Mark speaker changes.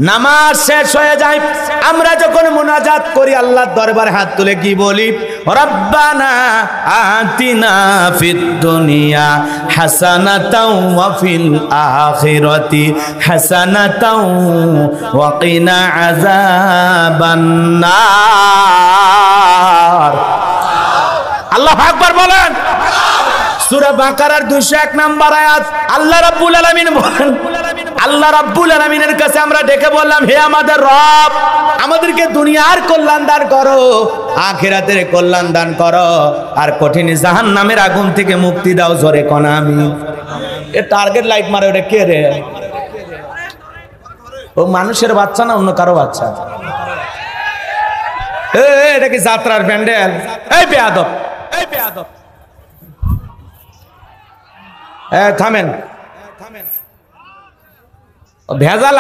Speaker 1: নামাজ শেষ হয়ে যায়, আমরা যখন মুনাজাত করি আল্লাহর দরবারে হাত তুলে কি বলি? রব্বানা আতিনা ফিদ দুনিয়া হাসানাতাও ওয়া ফিল আখিরাতি হাসানাতাও ওয়া কিনা আযাবান নার। আল্লাহু আকবার বলেন। সূরা বাকারার 201 নম্বর আয়াত আল্লাহ রাব্বুল আলামিন বলেন, আল্লাহ রাব্বুল আলামিনের কাছে আমরা ডেকে বললাম, হে আমাদের রব, আমাদেরকে দুনিয়ার কল্যাণ দান করো, আখিরাতের কল্যাণ দান করো, আর কঠিন জাহান্নামের আগুন থেকে মুক্তি দাও। জোরে কোন আমিন। এ টার্গেট লাইট মারে, ওটা কে রে? ও মানুষের বাচ্চা না অন্য কারো বাচ্চা? এটা কি যাত্রার প্যান্ডেল? এই বেয়াদব, এই বেয়াদব, থামেন, ভেজাল।